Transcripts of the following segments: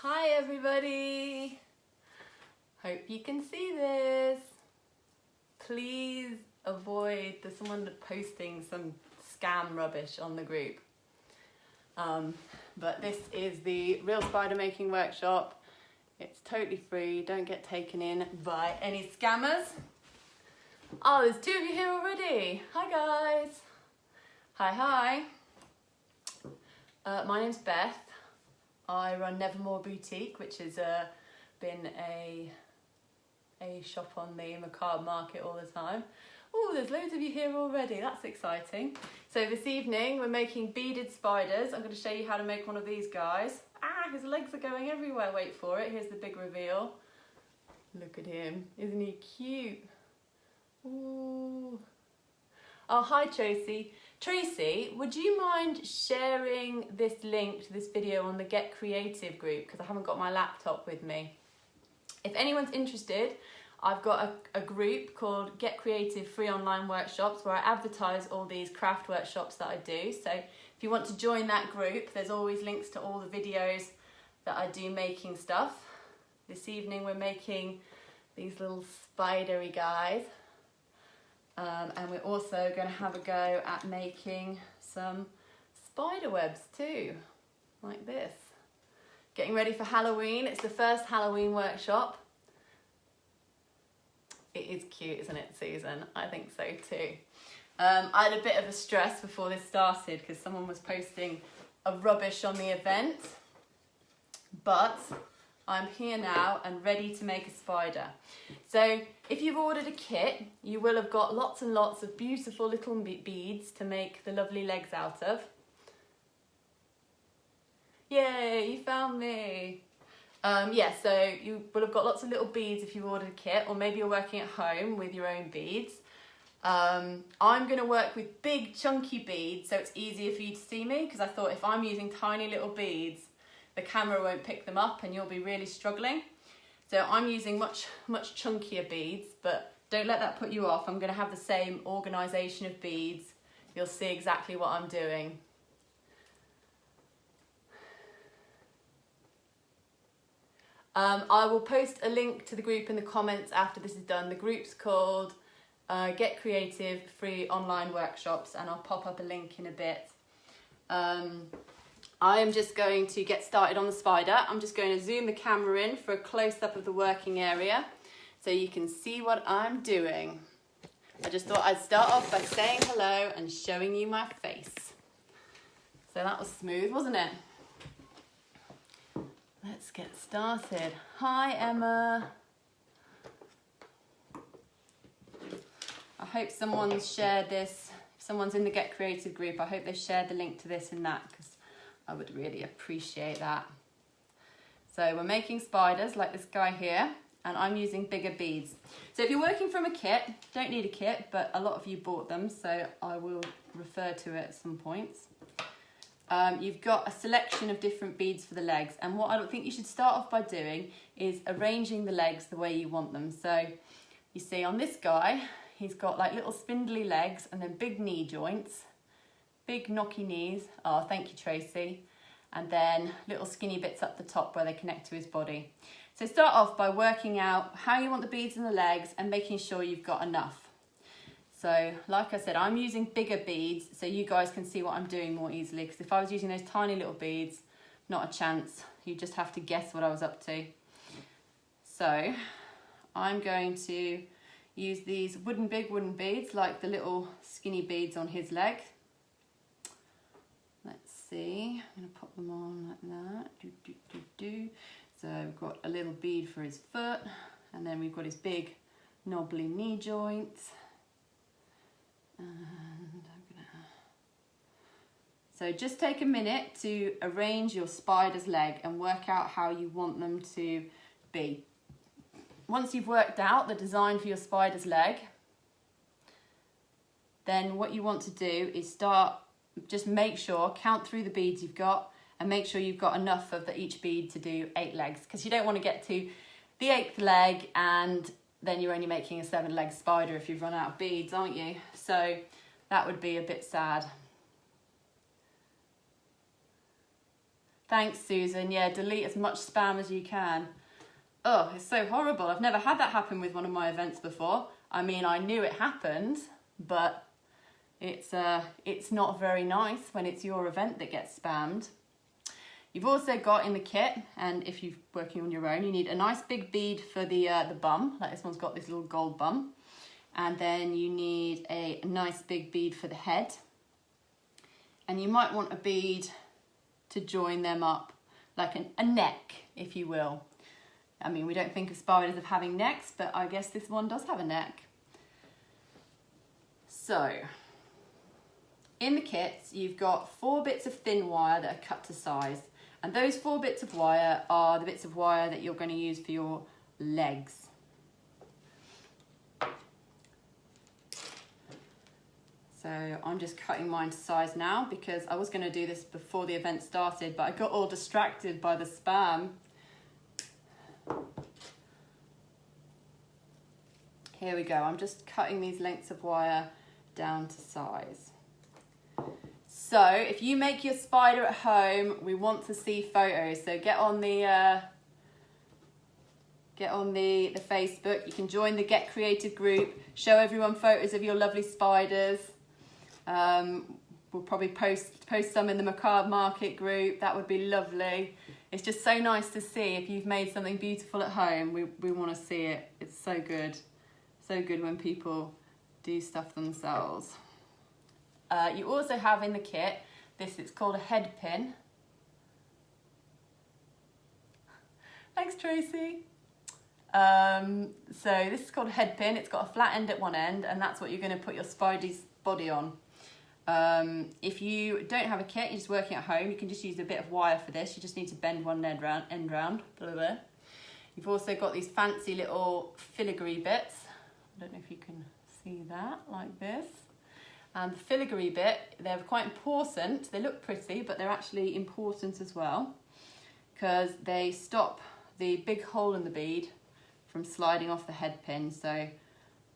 Hi everybody! Hope you can see this. Please avoid someone posting some scam rubbish on the group. But this is the Real Spider Making Workshop. It's totally free, don't get taken in by any scammers. Oh, there's two of you here already. Hi guys. Hi. My name's Beth. I run Nevermore Boutique, which has been a shop on the macabre market all the time. Oh, there's loads of you here already, that's exciting. So this evening we're making beaded spiders. I'm going to show you how to make one of these guys. Ah, his legs are going everywhere, wait for it. Here's the big reveal. Look at him, isn't he cute? Ooh. Oh, hi Tracy. Tracy, would you mind sharing this link to this video on the Get Creative group, because I haven't got my laptop with me. If anyone's interested, I've got a group called Get Creative Free Online Workshops where I advertise all these craft workshops that I do. So if you want to join that group, there's always links to all the videos that I do making stuff. This evening we're making these little spidery guys. And we're also going to have a go at making some spider webs too, like this. Getting ready for Halloween. It's the first Halloween workshop. It is cute, isn't it, Susan? I think so too. I had a bit of a stress before this started because someone was posting a rubbish on the event, but I'm here now and ready to make a spider. So if you've ordered a kit, you will have got lots and lots of beautiful little beads to make the lovely legs out of. Yay, you found me. Yeah, so you will have got lots of little beads if you've ordered a kit, or maybe you're working at home with your own beads. I'm going to work with big chunky beads so it's easier for you to see me, because I thought if I'm using tiny little beads, the camera won't pick them up and you'll be really struggling. So I'm using much chunkier beads, but don't let that put you off. I'm going to have the same organisation of beads. You'll see exactly what I'm doing. I will post a link to the group in the comments after this is done. The group's called Get Creative Free Online Workshops, and I'll pop up a link in a bit. I am just going to get started on the spider. I'm just going to zoom the camera in for a close-up of the working area so you can see what I'm doing. I just thought I'd start off by saying hello and showing you my face. So that was smooth, wasn't it? Let's get started. Hi, Emma. I hope someone's shared this. If someone's in the Get Creative group, I hope they shared the link to this in that, because I would really appreciate that. So we're making spiders like this guy here, and I'm using bigger beads. So if you're working from a kit, don't need a kit, but a lot of you bought them, so I will refer to it at some points. You've got a selection of different beads for the legs, and what I think you should start off by doing is arranging the legs the way you want them. So you see on this guy, he's got like little spindly legs and then big knee joints. Big knocky knees, oh thank you Tracy, and then little skinny bits up the top where they connect to his body. So start off by working out how you want the beads in the legs and making sure you've got enough. So like I said, I'm using bigger beads so you guys can see what I'm doing more easily, because if I was using those tiny little beads, not a chance. You just have to guess what I was up to. So I'm going to use these big wooden beads like the little skinny beads on his leg. Let's see, I'm going to pop them on like that. So we've got a little bead for his foot, and then we've got his big knobbly knee joints. And So just take a minute to arrange your spider's leg and work out how you want them to be. Once you've worked out the design for your spider's leg, then what you want to do is just make sure, count through the beads you've got and make sure you've got enough of each bead to do 8 legs, because you don't want to get to the 8th leg and then you're only making a 7-leg spider if you've run out of beads, aren't you? So that would be a bit sad. Thanks, Susan. Yeah, delete as much spam as you can. Oh, it's so horrible. I've never had that happen with one of my events before. I mean, I knew it happened, but it's not very nice when it's your event that gets spammed. You've also got in the kit, and if you're working on your own, you need a nice big bead for the bum. Like this one's got this little gold bum. And then you need a nice big bead for the head. And you might want a bead to join them up, like a neck, if you will. I mean, we don't think of spiders of having necks, but I guess this one does have a neck. So, in the kits, you've got 4 bits of thin wire that are cut to size. And those 4 bits of wire are the bits of wire that you're going to use for your legs. So I'm just cutting mine to size now because I was going to do this before the event started, but I got all distracted by the spam. Here we go. I'm just cutting these lengths of wire down to size. So if you make your spider at home, we want to see photos. So get on the Facebook. You can join the Get Creative group. Show everyone photos of your lovely spiders. We'll probably post some in the Macabre Market group. That would be lovely. It's just so nice to see if you've made something beautiful at home. We want to see it. It's so good. So good when people do stuff themselves. You also have in the kit, it's called a head pin. Thanks, Tracy. So this is called a head pin. It's got a flat end at one end, and that's what you're going to put your Spidey's body on. If you don't have a kit, you're just working at home, you can just use a bit of wire for this. You just need to bend one end round. Blah, blah. You've also got these fancy little filigree bits. I don't know if you can see that, like this. And the filigree bit, they're quite important. They look pretty, but they're actually important as well because they stop the big hole in the bead from sliding off the head pin. So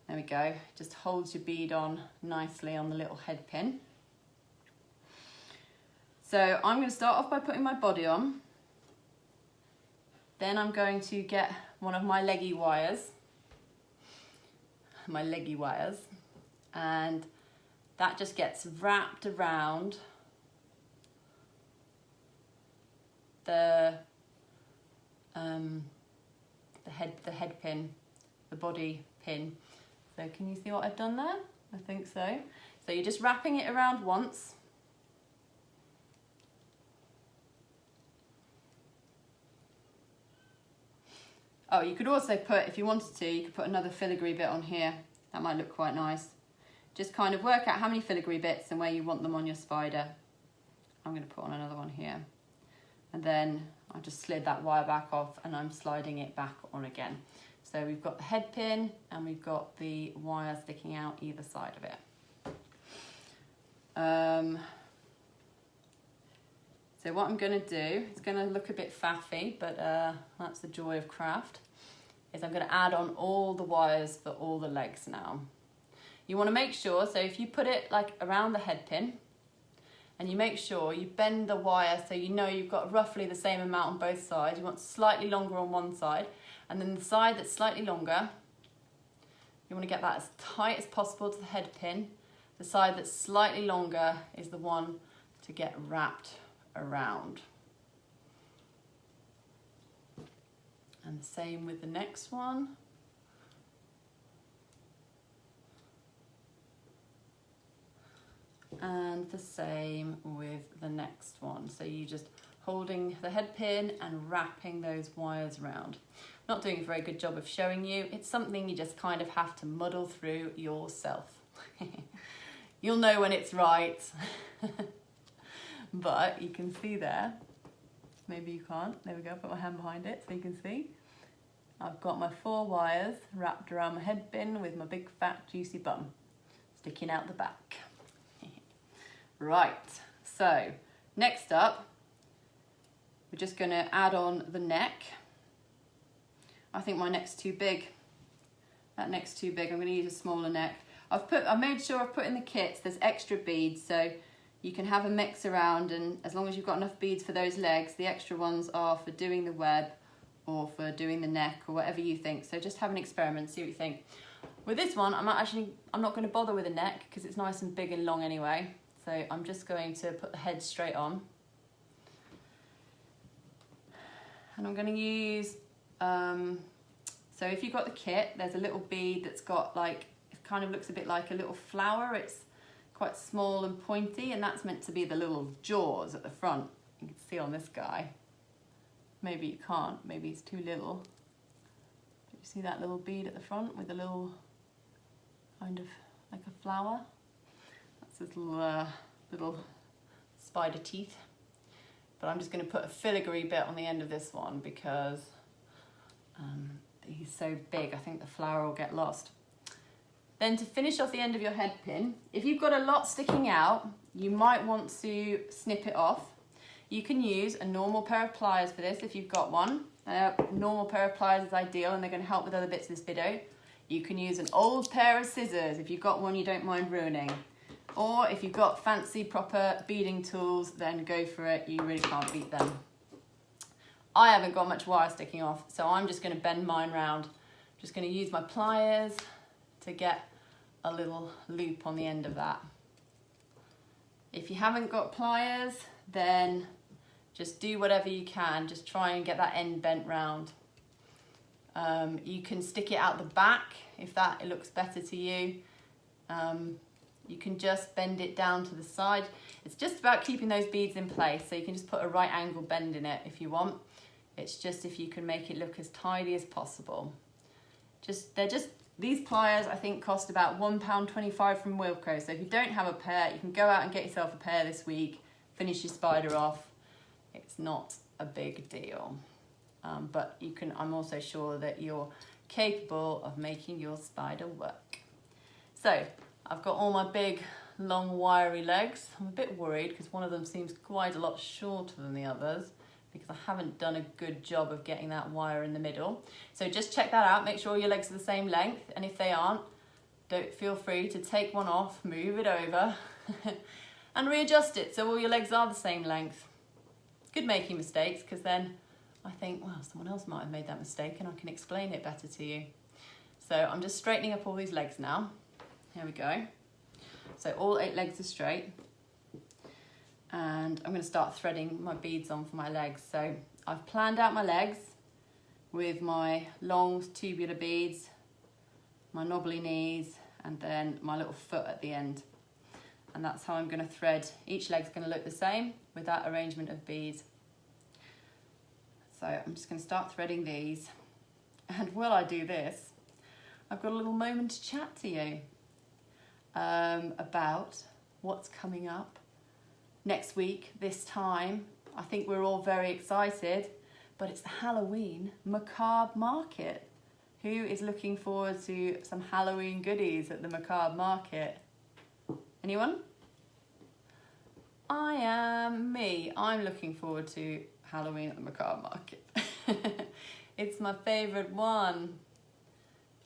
there we go, just holds your bead on nicely on the little head pin. So I'm going to start off by putting my body on. Then I'm going to get one of my leggy wires. And that just gets wrapped around the head pin, the body pin. So can you see what I've done there? I think so. So you're just wrapping it around once. Oh, you could also put, if you wanted to, you could put another filigree bit on here. That might look quite nice. Just kind of work out how many filigree bits and where you want them on your spider. I'm going to put on another one here. And then I just slid that wire back off and I'm sliding it back on again. So we've got the head pin and we've got the wire sticking out either side of it. So what I'm going to do, it's going to look a bit faffy, but that's the joy of craft, is I'm going to add on all the wires for all the legs now. You want to make sure, so if you put it like around the head pin, and you make sure you bend the wire so you know you've got roughly the same amount on both sides. You want slightly longer on one side, and then the side that's slightly longer, you want to get that as tight as possible to the head pin. The side that's slightly longer is the one to get wrapped around. And the same with the next one. And the same with the next one. So you just holding the head pin and wrapping those wires around. Not doing a very good job of showing you. It's something you just kind of have to muddle through yourself. You'll know when it's right. But you can see there, maybe you can't, there we go, put my hand behind it so you can see. I've got my 4 wires wrapped around my head pin with my big fat juicy bum sticking out the back. Right, so next up, we're just going to add on the neck. I think my neck's too big. That neck's too big, I'm going to use a smaller neck. I've made sure I've put in the kits, there's extra beads, so you can have a mix around, and as long as you've got enough beads for those legs, the extra ones are for doing the web or for doing the neck or whatever you think. So just have an experiment, see what you think. With this one, I'm not going to bother with the neck because it's nice and big and long anyway. So I'm just going to put the head straight on. And I'm going to use, so if you've got the kit, there's a little bead that's got like, it kind of looks a bit like a little flower. It's quite small and pointy, and that's meant to be the little jaws at the front. You can see on this guy. Maybe you can't, maybe it's too little. But you see that little bead at the front with a little, kind of like a flower? That's his little spider teeth. But I'm just going to put a filigree bit on the end of this one because he's so big, I think the flower will get lost. Then to finish off the end of your head pin, if you've got a lot sticking out, you might want to snip it off. You can use a normal pair of pliers for this if you've got one. A normal pair of pliers is ideal and they're going to help with other bits of this video. You can use an old pair of scissors if you've got one you don't mind ruining. Or if you've got fancy proper beading tools, then go for it, you really can't beat them. I haven't got much wire sticking off, so I'm just going to bend mine round. Just going to use my pliers to get a little loop on the end of that. If you haven't got pliers, then just do whatever you can, just try and get that end bent round. You can stick it out the back if it looks better to you. You can just bend it down to the side. It's just about keeping those beads in place, so you can just put a right angle bend in it if you want. It's just if you can make it look as tidy as possible. These pliers I think cost about £1.25 from Wilko, so if you don't have a pair, you can go out and get yourself a pair this week, finish your spider off. It's not a big deal. But I'm also sure that you're capable of making your spider work. So I've got all my big, long, wiry legs. I'm a bit worried because one of them seems quite a lot shorter than the others because I haven't done a good job of getting that wire in the middle. So just check that out, make sure your legs are the same length, and if they aren't, feel free to take one off, move it over, and readjust it so all your legs are the same length. It's good making mistakes because then I think, well, someone else might have made that mistake and I can explain it better to you. So I'm just straightening up all these legs now. Here we go. So all 8 legs are straight. And I'm going to start threading my beads on for my legs. So I've planned out my legs with my long tubular beads, my knobbly knees, and then my little foot at the end. And that's how I'm going to thread. Each leg's going to look the same with that arrangement of beads. So I'm just going to start threading these. And while I do this, I've got a little moment to chat to you about what's coming up next week, this time. I think we're all very excited, but it's the Halloween Macabre Market. Who is looking forward to some Halloween goodies at the Macabre Market? Anyone? I am me. I'm looking forward to Halloween at the Macabre Market. It's my favourite one.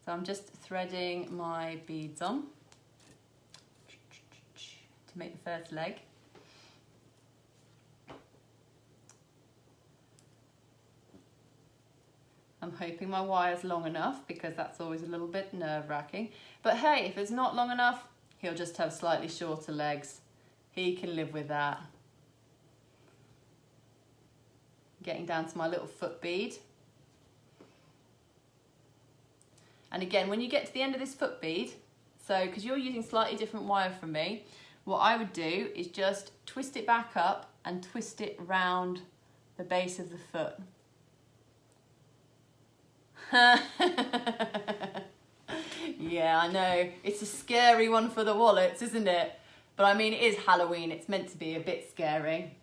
So I'm just threading my beads on to make the first leg. I'm hoping my wire's long enough because that's always a little bit nerve-wracking. But hey, if it's not long enough, he'll just have slightly shorter legs. He can live with that. Getting down to my little foot bead. And again, when you get to the end of this foot bead, so because you're using slightly different wire from me, what I would do is just twist it back up and twist it round the base of the foot. Yeah, I know. It's a scary one for the wallets, isn't it? But I mean, it is Halloween. It's meant to be a bit scary.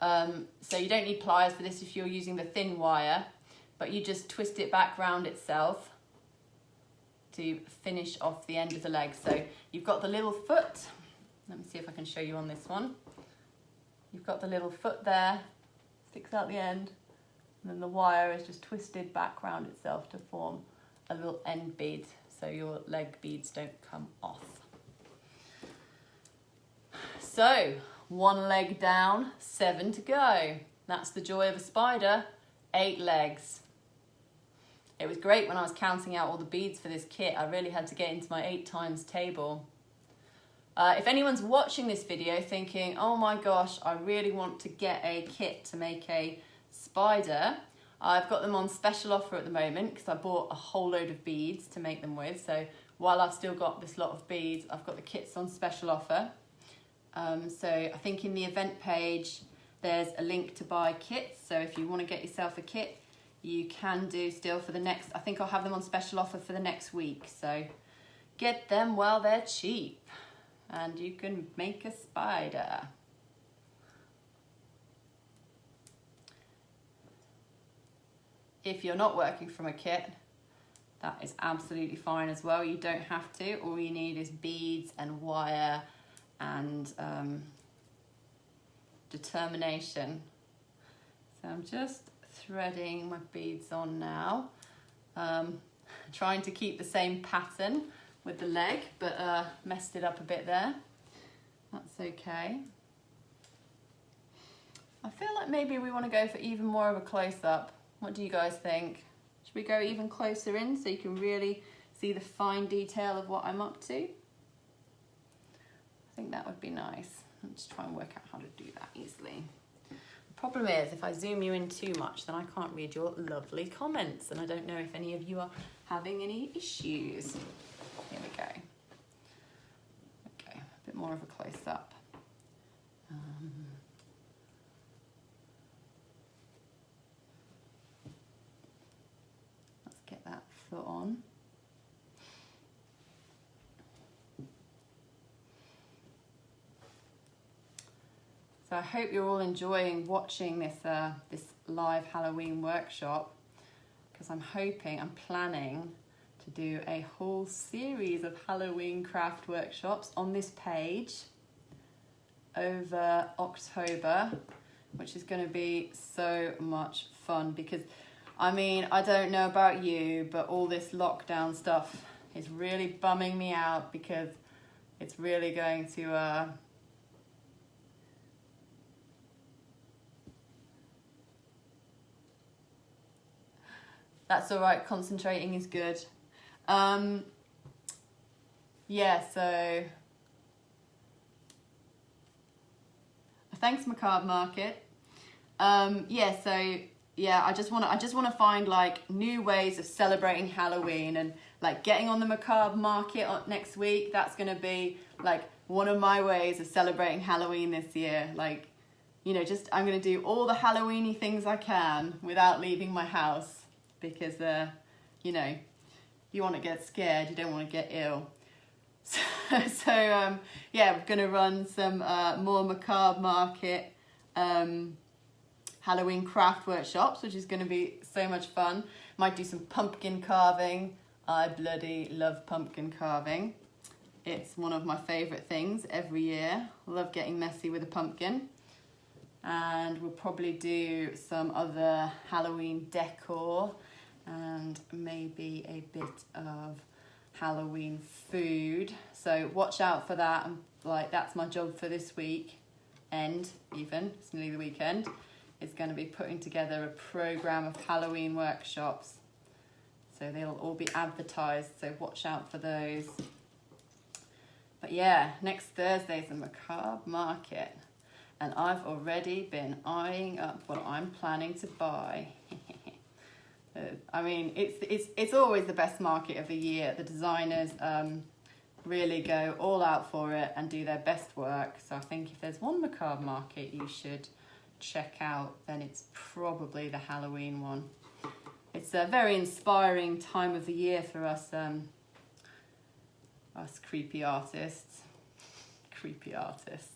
So you don't need pliers for this if you're using the thin wire, but you just twist it back round itself to finish off the end of the leg. So you've got the little foot. Let me see if I can show you on this one. You've got the little foot there, sticks out the end, and then the wire is just twisted back round itself to form a little end bead so your leg beads don't come off. So, 1 leg down, 7 to go. That's the joy of a spider, 8 legs. It was great when I was counting out all the beads for this kit. I really had to get into my 8 times table. If anyone's watching this video thinking, oh my gosh, I really want to get a kit to make a spider, I've got them on special offer at the moment because I bought a whole load of beads to make them with. So while I've still got this lot of beads, I've got the kits on special offer. So I think in the event page, there's a link to buy kits. So if you want to get yourself a kit, you can do still for the next, I think I'll have them on special offer for the next week. So get them while they're cheap and you can make a spider. If you're not working from a kit, that is absolutely fine as well. You don't have to. All you need is beads and wire and determination. So I'm just threading my beads on now. Trying to keep the same pattern with the leg, but messed it up a bit there. That's okay. I feel like maybe we want to go for even more of a close-up. What do you guys think? Should we go even closer in so you can really see the fine detail of what I'm up to? I think that would be nice. Let's try and work out how to do that easily. The problem is, if I zoom you in too much, then I can't read your lovely comments, and I don't know if any of you are having any issues. Here we go. Okay, a bit more of a close-up. Let's get that foot on. So I hope you're all enjoying watching this this live Halloween workshop, because I'm planning to do a whole series of Halloween craft workshops on this page over October, which is going to be so much fun. Because I mean, I don't know about you, but all this lockdown stuff is really bumming me out, because it's really going to that's all right, concentrating is good. Yeah, so thanks Macabre Market. Yeah, so yeah, I just want to find like new ways of celebrating Halloween, and like getting on the Macabre Market next week. That's going to be like one of my ways of celebrating Halloween this year. Like, you know, just I'm going to do all the Halloweeny things I can without leaving my house, because you know, you want to get scared, you don't want to get ill. So yeah, we're going to run some more Macabre Market Halloween craft workshops, which is going to be so much fun. Might do some pumpkin carving. I bloody love pumpkin carving. It's one of my favourite things every year. I love getting messy with a pumpkin. And we'll probably do some other Halloween decor and maybe a bit of Halloween food. So watch out for that. Like, that's my job for this week. It's nearly the weekend. It's going to be putting together a program of Halloween workshops. So they'll all be advertised, so watch out for those. But yeah, next Thursday is the Macabre Market. And I've already been eyeing up what I'm planning to buy. I mean, it's always the best market of the year. The designers really go all out for it and do their best work. So I think if there's one Macabre Market you should check out, then it's probably the Halloween one. It's a very inspiring time of the year for us, us creepy artists. Creepy artists.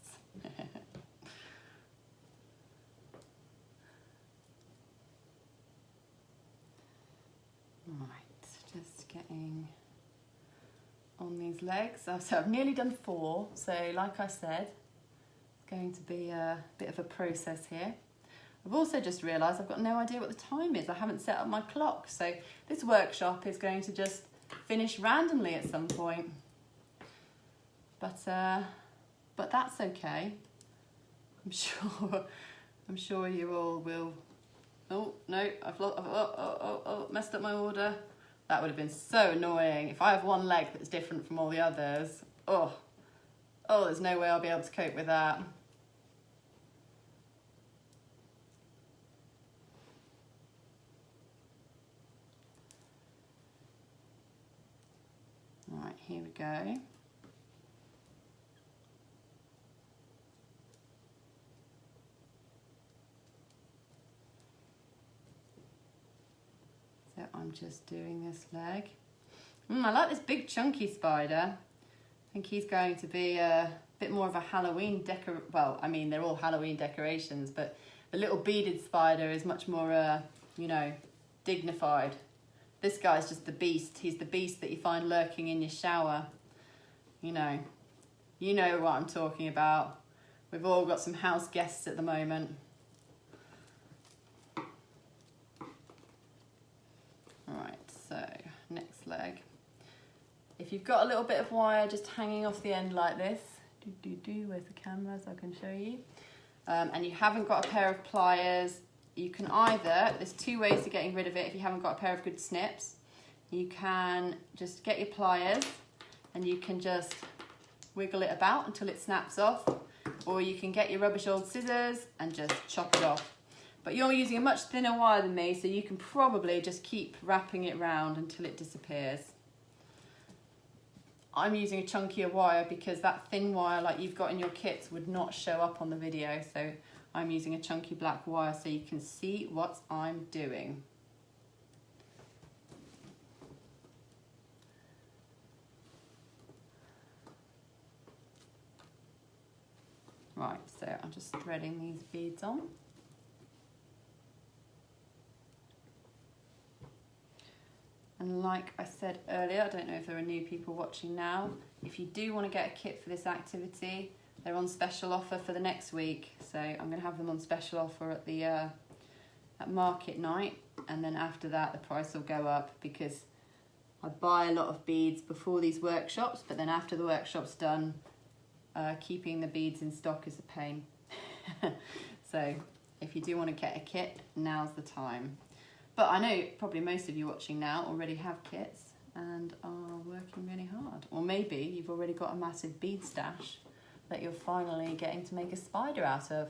Right, just getting on these legs. So I've nearly done 4. So like I said, it's going to be a bit of a process here. I've also just realised I've got no idea what the time is. I haven't set up my clock. So this workshop is going to just finish randomly at some point. But but that's okay. I'm sure you all will. Oh no, I've messed up my order. That would have been so annoying. If I have one leg that's different from all the others, oh, there's no way I'll be able to cope with that. Right, here we go. So I'm just doing this leg. I like this big chunky spider. I think he's going to be a bit more of a Halloween well, I mean, they're all Halloween decorations, but the little beaded spider is much more, you know, dignified. This guy's just the beast. He's the beast that you find lurking in your shower. You know what I'm talking about. We've all got some house guests at the moment. Alright, so next leg. If you've got a little bit of wire just hanging off the end like this, where's the camera so I can show you? And you haven't got a pair of pliers, you can either, there's two ways of getting rid of it if you haven't got a pair of good snips. You can just get your pliers and you can just wiggle it about until it snaps off, or you can get your rubbish old scissors and just chop it off. But you're using a much thinner wire than me, so you can probably just keep wrapping it round until it disappears. I'm using a chunkier wire because that thin wire like you've got in your kits would not show up on the video, so I'm using a chunky black wire so you can see what I'm doing. Right, so I'm just threading these beads on. And like I said earlier, I don't know if there are new people watching now, if you do want to get a kit for this activity, they're on special offer for the next week. So I'm going to have them on special offer at the at market night, and then after that the price will go up because I buy a lot of beads before these workshops, but then after the workshop's done, keeping the beads in stock is a pain. So if you do want to get a kit, now's the time. But I know probably most of you watching now already have kits and are working really hard. Or maybe you've already got a massive bead stash that you're finally getting to make a spider out of,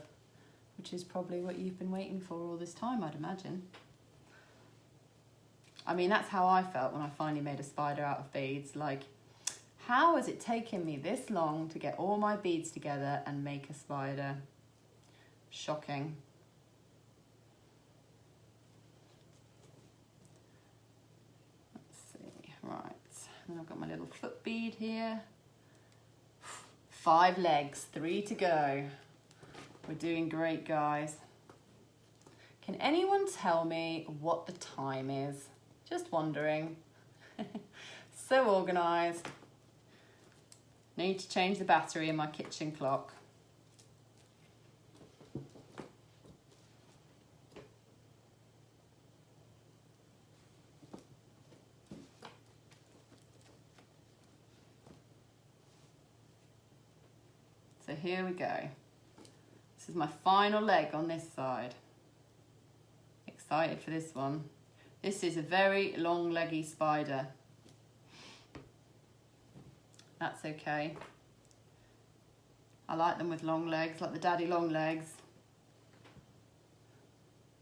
which is probably what you've been waiting for all this time, I'd imagine. I mean, that's how I felt when I finally made a spider out of beads. Like, how has it taken me this long to get all my beads together and make a spider? Shocking. Right, and I've got my little foot bead here. 5 legs, 3 to go. We're doing great, guys. Can anyone tell me what the time is? Just wondering. So organised. Need to change the battery in my kitchen clock. So here we go. This is my final leg on this side. Excited for this one. This is a very long leggy spider. That's okay. I like them with long legs, like the daddy long legs.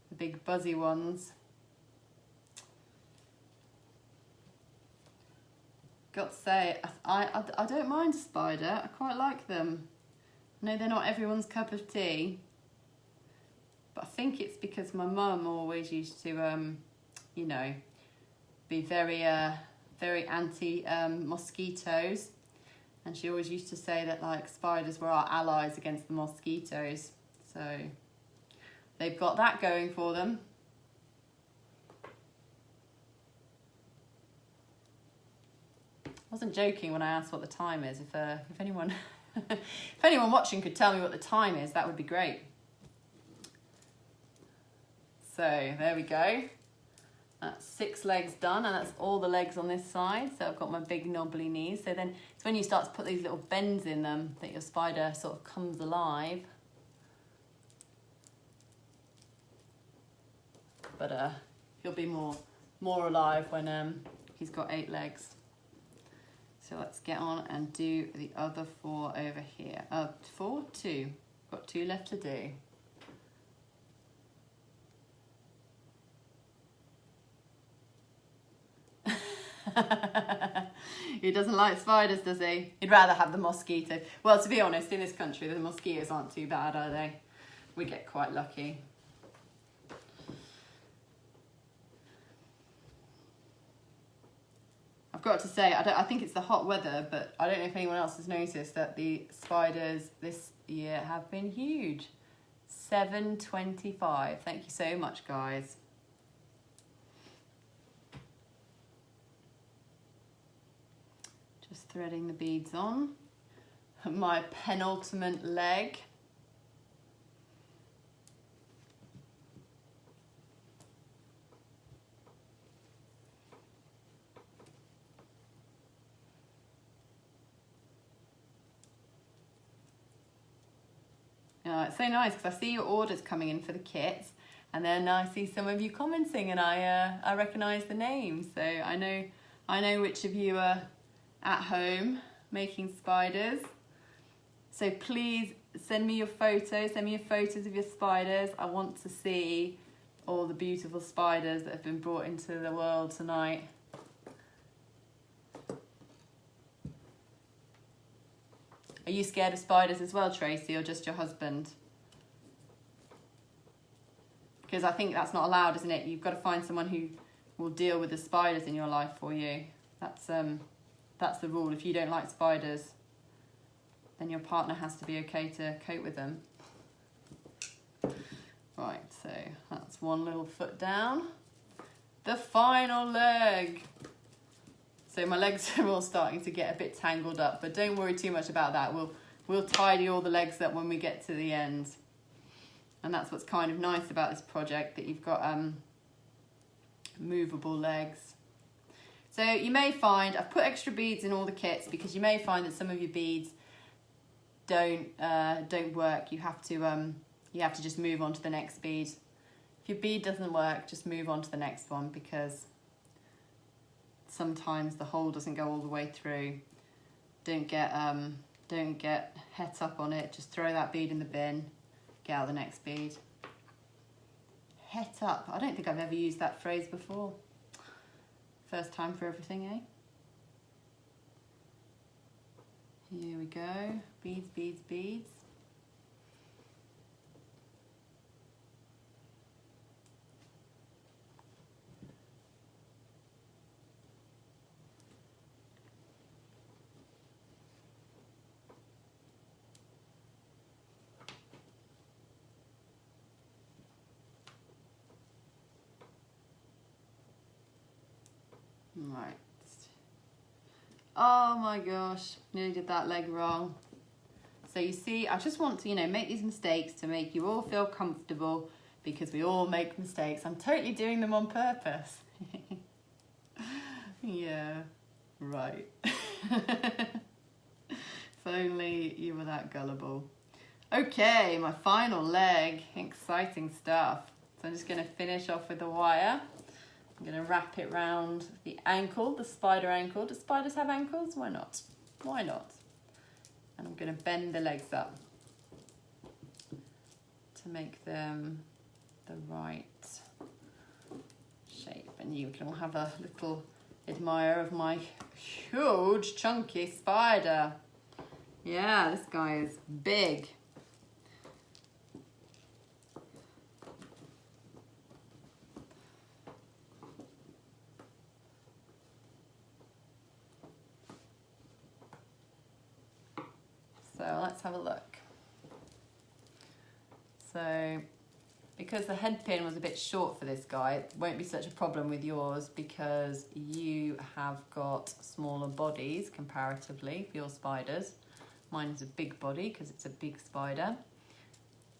The big buzzy ones. Got to say, I don't mind a spider. I quite like them. I know they're not everyone's cup of tea, but I think it's because my mum always used to, you know, be very anti mosquitoes, and she always used to say that like spiders were our allies against the mosquitoes. So they've got that going for them. I wasn't joking when I asked what the time is. If anyone if anyone watching could tell me what the time is, that would be great. So there we go. That's 6 legs done, and that's all the legs on this side. So I've got my big knobbly knees. So then it's when you start to put these little bends in them that your spider sort of comes alive. But he'll be more alive when he's got 8 legs. So let's get on and do the other 4 over here. 4, 2. Got 2 left to do. He doesn't like spiders, does he? He'd rather have the mosquito. Well, to be honest, in this country, the mosquitoes aren't too bad, are they? We get quite lucky. I've got to say, I think it's the hot weather, but I don't know if anyone else has noticed that the spiders this year have been huge. 725. Thank you so much, guys. Just threading the beads on. My penultimate leg. It's so nice because I see your orders coming in for the kits, and then I see some of you commenting, and I recognise the names, so I know which of you are at home making spiders. So please send me your photos. Send me your photos of your spiders. I want to see all the beautiful spiders that have been brought into the world tonight. Are you scared of spiders as well, Tracy, or just your husband? Because I think that's not allowed, isn't it? You've got to find someone who will deal with the spiders in your life for you. That's the rule. If you don't like spiders, then your partner has to be okay to cope with them. Right, so that's one little foot down. The final leg. So my legs are all starting to get a bit tangled up, but don't worry too much about that. We'll tidy all the legs up when we get to the end. And that's what's kind of nice about this project, that you've got movable legs. So you may find, I've put extra beads in all the kits because you may find that some of your beads don't work. You have to just move on to the next bead. If your bead doesn't work, just move on to the next one, because sometimes the hole doesn't go all the way through. Don't get het up on it. Just throw that bead in the bin, get out the next bead. Het up. I don't think I've ever used that phrase before. First time for everything, eh? Here we go. Beads, beads, beads. Right. Oh my gosh, nearly did that leg wrong. So you see, I just want to, make these mistakes to make you all feel comfortable, because we all make mistakes. I'm totally doing them on purpose. Yeah, right. If only you were that gullible. Okay, my final leg. Exciting stuff. So I'm just going to finish off with the wire. I'm going to wrap it round the ankle, the spider ankle. Do spiders have ankles? Why not? Why not? And I'm going to bend the legs up to make them the right shape. And you can all have a little admire of my huge, chunky spider. Yeah, this guy is big. So let's have a look. So because the head pin was a bit short for this guy, it won't be such a problem with yours, because you have got smaller bodies comparatively for your spiders. Mine is a big body because it's a big spider.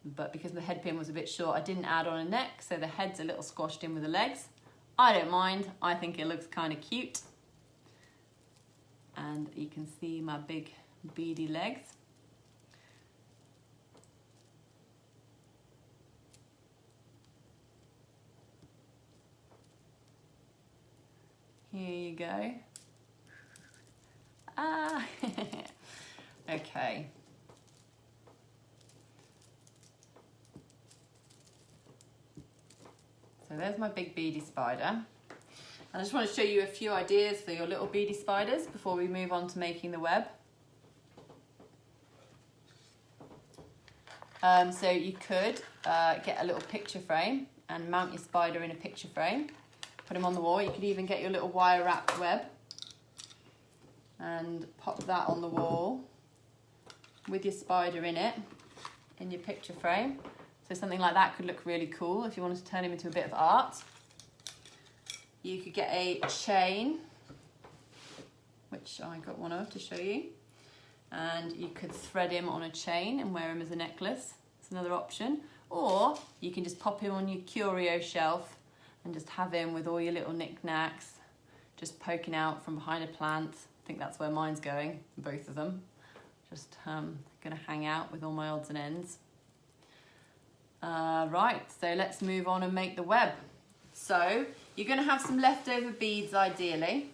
But because the head pin was a bit short, I didn't add on a neck, so the head's a little squashed in with the legs. I don't mind, I think it looks kind of cute. And you can see my big beady legs. Here you go. Ah, okay. So there's my big beady spider. I just want to show you a few ideas for your little beady spiders before we move on to making the web. So you could get a little picture frame and mount your spider in a picture frame. Put them on the wall. You could even get your little wire wrapped web and pop that on the wall with your spider in it, in your picture frame. So something like that could look really cool if you wanted to turn him into a bit of art. You could get a chain, which I got one of to show you, and you could thread him on a chain and wear him as a necklace. It's another option. Or you can just pop him on your curio shelf and just have him with all your little knickknacks just poking out from behind a plant. I think that's where mine's going, both of them. Just gonna hang out with all my odds and ends. Right, so let's move on and make the web. So you're gonna have some leftover beads ideally.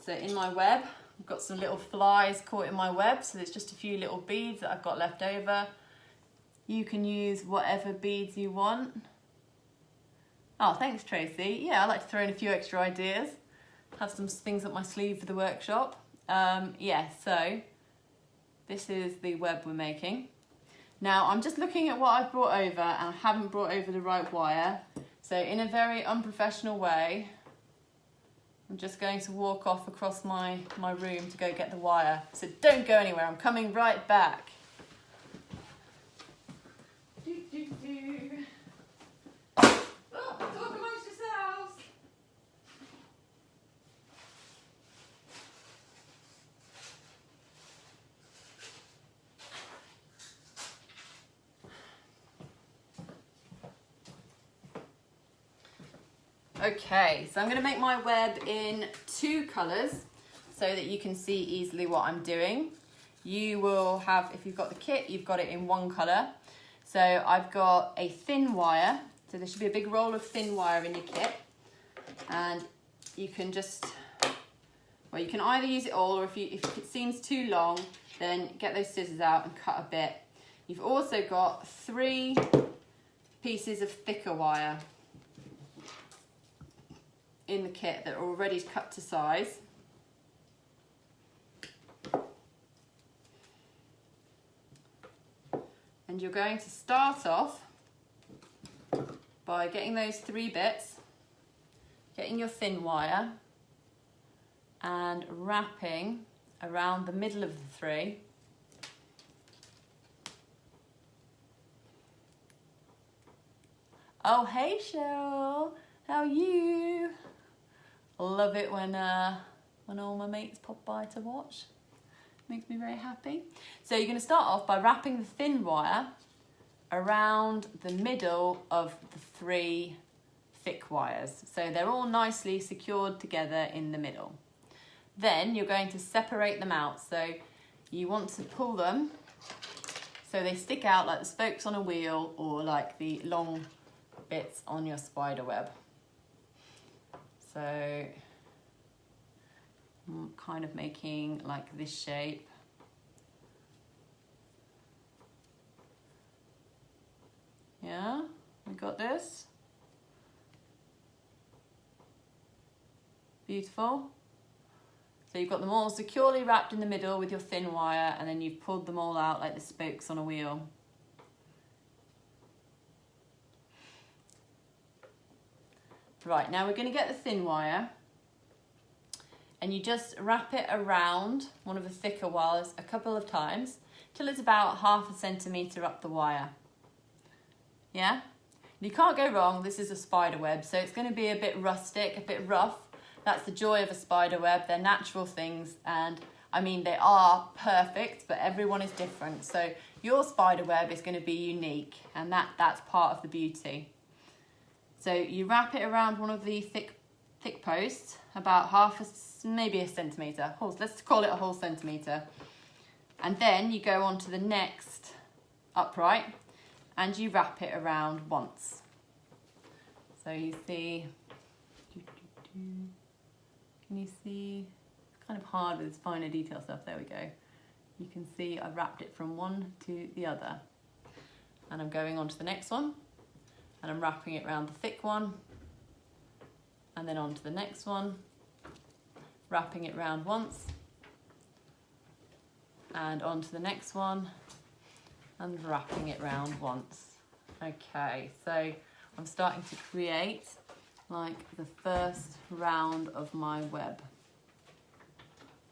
So in my web, I've got some little flies caught in my web, so there's just a few little beads that I've got left over. You can use whatever beads you want. Oh, thanks, Tracy. Yeah, I like to throw in a few extra ideas. Have some things up my sleeve for the workshop. Yeah, so this is the web we're making. Now, I'm just looking at what I've brought over, and I haven't brought over the right wire. So in a very unprofessional way, I'm just going to walk off across my room to go get the wire. So don't go anywhere, I'm coming right back. Oh, talk amongst yourselves. Okay, so I'm going to make my web in 2 colours so that you can see easily what I'm doing. You will have, if you've got the kit, you've got it in 1 colour. So I've got a thin wire, so there should be a big roll of thin wire in your kit. And you can just, well, you can either use it all, or if it seems too long, then get those scissors out and cut a bit. You've also got 3 pieces of thicker wire in the kit that are already cut to size. And you're going to start off by getting those 3 bits, getting your thin wire and wrapping around the middle of the 3. Oh, hey Cheryl, how are you? Love it when all my mates pop by to watch. Makes me very happy. So you're going to start off by wrapping the thin wire around the middle of the 3 thick wires. So they're all nicely secured together in the middle. Then you're going to separate them out. So you want to pull them so they stick out like the spokes on a wheel, or like the long bits on your spider web. So I'm kind of making like this shape. Yeah, we got this. Beautiful. So you've got them all securely wrapped in the middle with your thin wire, and then you've pulled them all out like the spokes on a wheel. Right, now we're going to get the thin wire, and you just wrap it around one of the thicker wires a couple of times till it's about 1/2 centimetre up the wire. Yeah? You can't go wrong, this is a spider web, so it's going to be a bit rustic, a bit rough. That's the joy of a spider web, they're natural things, and I mean they are perfect, but everyone is different. So your spider web is going to be unique, and that's part of the beauty. So you wrap it around one of the thick posts, about maybe a centimetre. Let's call it a whole centimetre. And then you go on to the next upright and you wrap it around once. So you see, can you see? It's kind of hard with this finer detail stuff. There we go. You can see I've wrapped it from one to the other. And I'm going on to the next one and I'm wrapping it around the thick one and then on to the next one, wrapping it round once and on to the next one and wrapping it round once. Okay, so I'm starting to create like the first round of my web.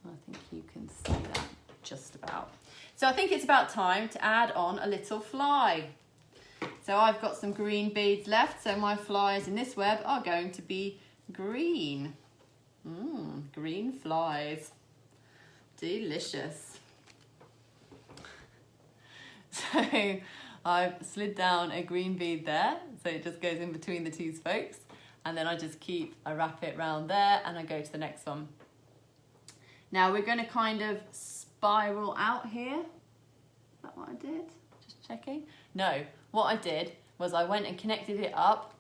I think you can see that just about. So I think it's about time to add on a little fly. So I've got some green beads left, so my flies in this web are going to be green. Green flies. Delicious. So I've slid down a green bead there, so it just goes in between the two spokes, and then I wrap it round there and I go to the next one. Now we're going to kind of spiral out here. Is that what I did? Just checking. No, what I did was I went and connected it up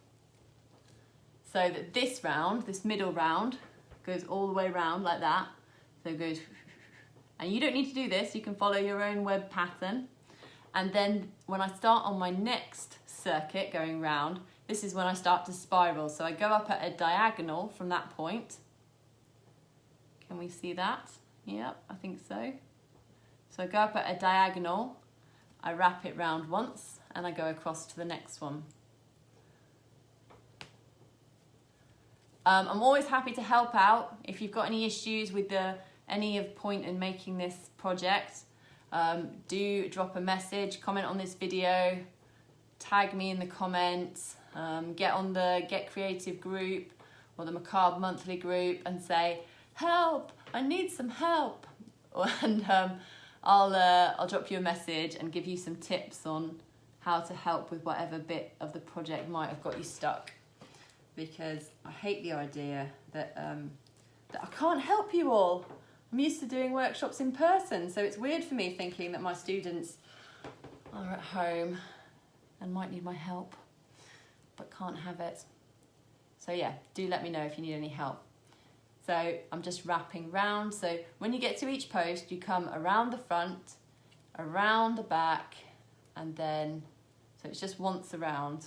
so that this round, this middle round, goes all the way around like that. So it goes, and you don't need to do this, you can follow your own web pattern. And then when I start on my next circuit going round, this is when I start to spiral. So I go up at a diagonal from that point. Can we see that? Yep, I think so. So I go up at a diagonal, I wrap it round once, and I go across to the next one. I'm always happy to help out if you've got any issues with any point in making this project. Do drop a message, comment on this video, tag me in the comments, get on the Get Creative group or the Macabre Monthly group and say, help, I need some help. And I'll drop you a message and give you some tips on how to help with whatever bit of the project might have got you stuck. Because I hate the idea that I can't help you all. I'm used to doing workshops in person, so it's weird for me thinking that my students are at home and might need my help, but can't have it. So yeah, do let me know if you need any help. So I'm just wrapping round. So when you get to each post, you come around the front, around the back, and then, so it's just once around.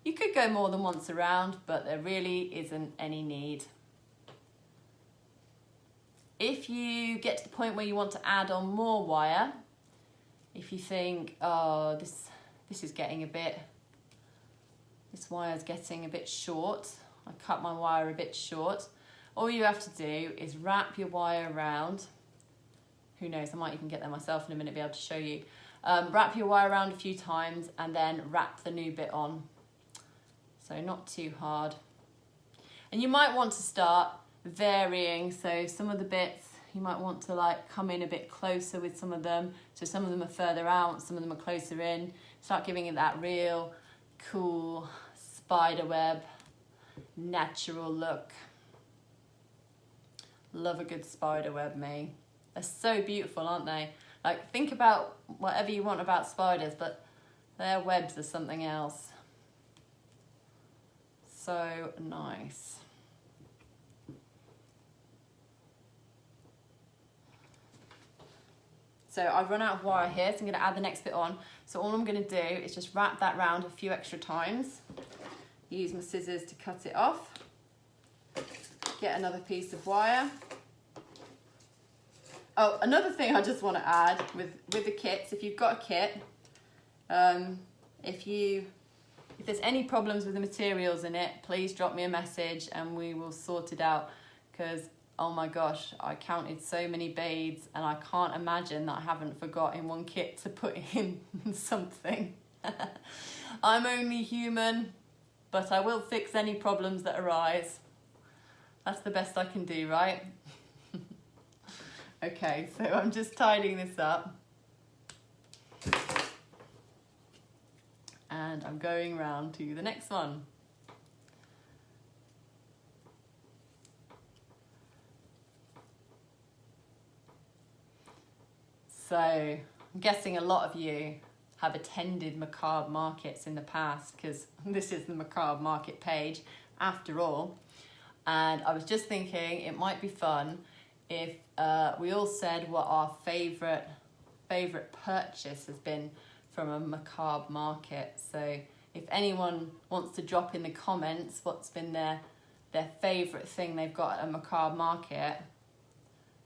You could go more than once around, but there really isn't any need. If you get to the point where you want to add on more wire, if you think, oh, this is getting this wire's getting a bit short, I cut my wire a bit short, all you have to do is wrap your wire around. Who knows, I might even get there myself in a minute, be able to show you. Wrap your wire around a few times and then wrap the new bit on. So not too hard. And you might want to start varying, so some of the bits you might want to like come in a bit closer with some of them, so some of them are further out, some of them are closer in. Start giving it that real cool spider web natural look. Love a good spider web, me. They're so beautiful, aren't they? Like, think about whatever you want about spiders, but their webs are something else. So nice. So I've run out of wire here, so I'm going to add the next bit on. So all I'm going to do is just wrap that round a few extra times. Use my scissors to cut it off. Get another piece of wire. Oh, another thing I just want to add with the kits, if you've got a kit, if there's any problems with the materials in it, please drop me a message and we will sort it out, because oh my gosh, I counted so many beads and I can't imagine that I haven't forgot in one kit to put in something. I'm only human, but I will fix any problems that arise. That's the best I can do, right? Okay, so I'm just tidying this up. And I'm going round to the next one. So I'm guessing a lot of you have attended macabre markets in the past, because this is the macabre market page after all. And I was just thinking it might be fun if we all said what our favourite purchase has been from a macabre market. So if anyone wants to drop in the comments what's been their favourite thing they've got at a macabre market.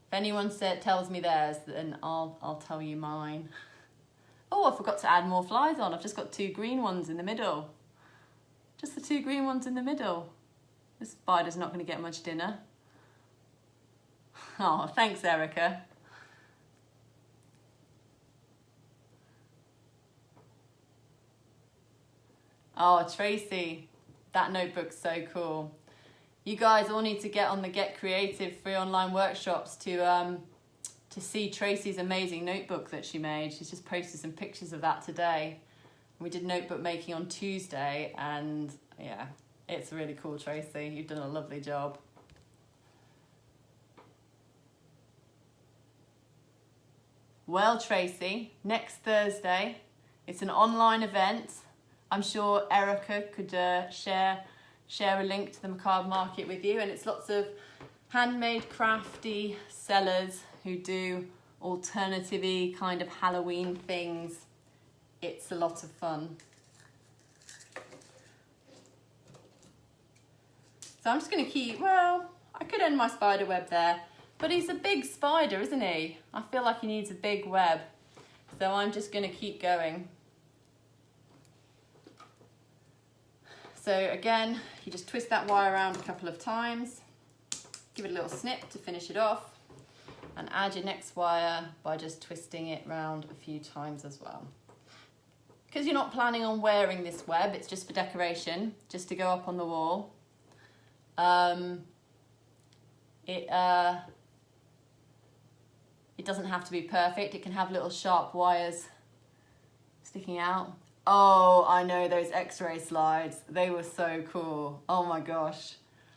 If anyone tells me theirs, then I'll tell you mine. Oh, I forgot to add more flies on. I've just got 2 green ones in the middle. Just the 2 green ones in the middle. This spider's not going to get much dinner. Oh, thanks, Erica. Oh, Tracy, that notebook's so cool. You guys all need to get on the Get Creative free online workshops to see Tracy's amazing notebook that she made. She's just posted some pictures of that today. We did notebook making on Tuesday, and yeah, it's really cool, Tracy. You've done a lovely job. Well, Tracy, next Thursday, it's an online event. I'm sure Erica could share a link to the macabre market with you, and it's lots of handmade, crafty sellers who do alternative-y kind of Halloween things. It's a lot of fun. So I'm just going to keep, well, I could end my spider web there, but he's a big spider, isn't he? I feel like he needs a big web. So I'm just going to keep going. So again, you just twist that wire around a couple of times, give it a little snip to finish it off, and add your next wire by just twisting it round a few times as well. Because you're not planning on wearing this web, it's just for decoration, just to go up on the wall. It doesn't have to be perfect. It can have little sharp wires sticking out. Oh, I know those X-ray slides. They were so cool. Oh my gosh.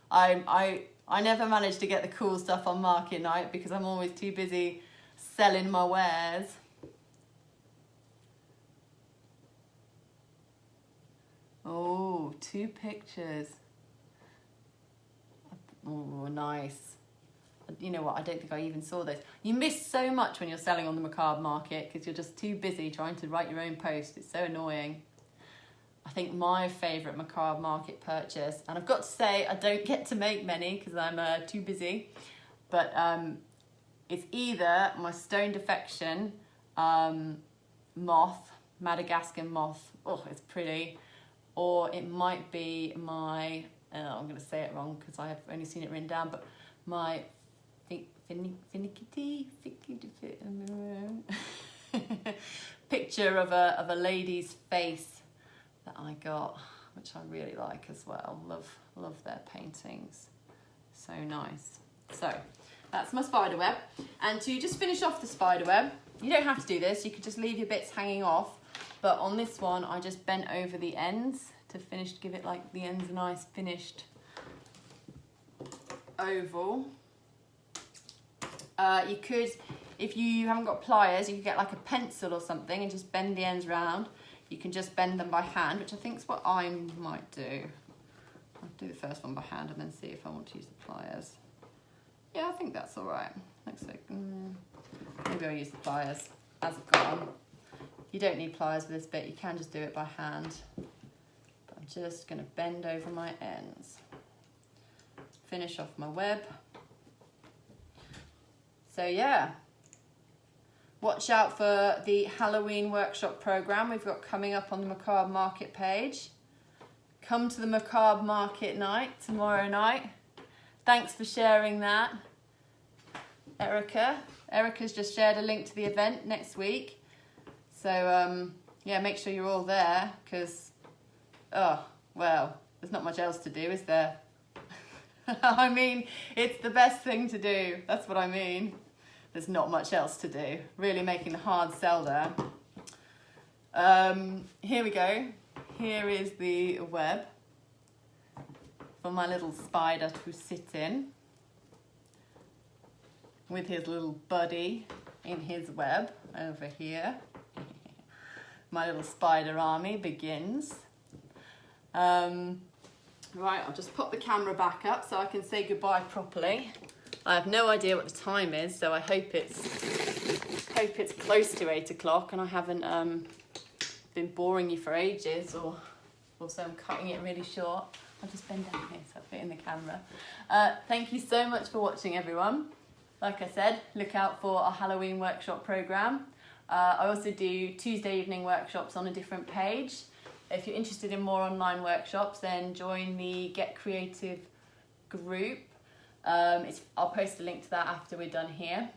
I never managed to get the cool stuff on market night because I'm always too busy selling my wares. Oh, 2 pictures. Oh, nice. You know what, I don't think I even saw those. You miss so much when you're selling on the macabre market because you're just too busy trying to write your own post. It's so annoying. I think my favourite macabre market purchase, and I've got to say I don't get to make many because I'm too busy, but it's either my Stoned Affection moth, Madagascar moth, oh it's pretty, or it might be my, I'm going to say it wrong because I've only seen it written down, but my picture of a lady's face that I got, which I really like as well. Love their paintings. So nice. So that's my spider web. And to just finish off the spider web, you don't have to do this, you could just leave your bits hanging off, but on this one I just bent over the ends to give it like the ends a nice finished oval. You could, if you haven't got pliers, you could get like a pencil or something and just bend the ends round. You can just bend them by hand, which I think is what I might do. I'll do the first one by hand and then see if I want to use the pliers. Yeah, I think that's all right. Looks like, maybe I'll use the pliers as I've gone. You don't need pliers for this bit, you can just do it by hand. But I'm just gonna bend over my ends. Finish off my web. So yeah, watch out for the Halloween workshop program we've got coming up on the Macabre Market page. Come to the Macabre Market night tomorrow night. Thanks for sharing that, Erica. Erica's just shared a link to the event next week. So yeah, make sure you're all there because, oh, well, there's not much else to do, is there? I mean, it's the best thing to do. That's what I mean. There's not much else to do. Really making the hard sell there. Here we go. Here is the web for my little spider to sit in with his little buddy in his web over here. My little spider army begins. Right, I'll just pop the camera back up so I can say goodbye properly. I have no idea what the time is, so I hope it's close to 8 o'clock and I haven't been boring you for ages, or also I'm cutting it really short. I'll just bend down here so I fit in the camera. Thank you so much for watching, everyone. Like I said, look out for our Halloween workshop programme. I also do Tuesday evening workshops on a different page. If you're interested in more online workshops, then join the Get Creative group. I'll post a link to that after we're done here.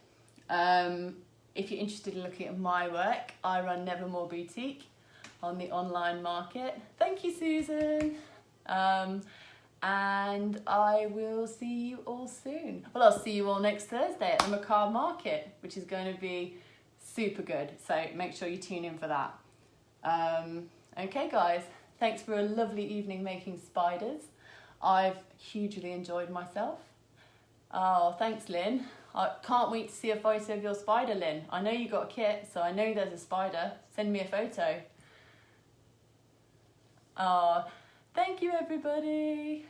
If you're interested in looking at my work, I run Nevermore Boutique on the online market. Thank you, Susan. And I will see you all soon. Well, I'll see you all next Thursday at the Macabre Market, which is going to be super good. So make sure you tune in for that. Okay, guys, thanks for a lovely evening making spiders. I've hugely enjoyed myself. Oh, thanks, Lynn. I can't wait to see a photo of your spider, Lynn. I know you got a kit, so I know there's a spider. Send me a photo. Oh, thank you, everybody.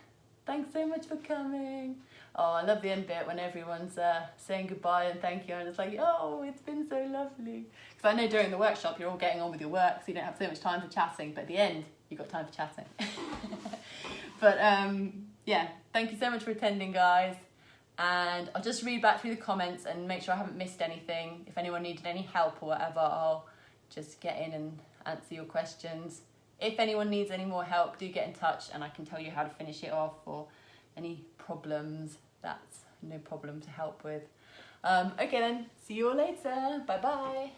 Thanks so much for coming. Oh, I love the end bit when everyone's saying goodbye and thank you. And it's like, oh, it's been so lovely. Because I know during the workshop you're all getting on with your work, so you don't have so much time for chatting. But at the end, you've got time for chatting. But yeah, thank you so much for attending, guys. And I'll just read back through the comments and make sure I haven't missed anything. If anyone needed any help or whatever, I'll just get in and answer your questions. If anyone needs any more help, do get in touch and I can tell you how to finish it off, or any problems, that's no problem to help with. Okay then, see you all later. Bye bye.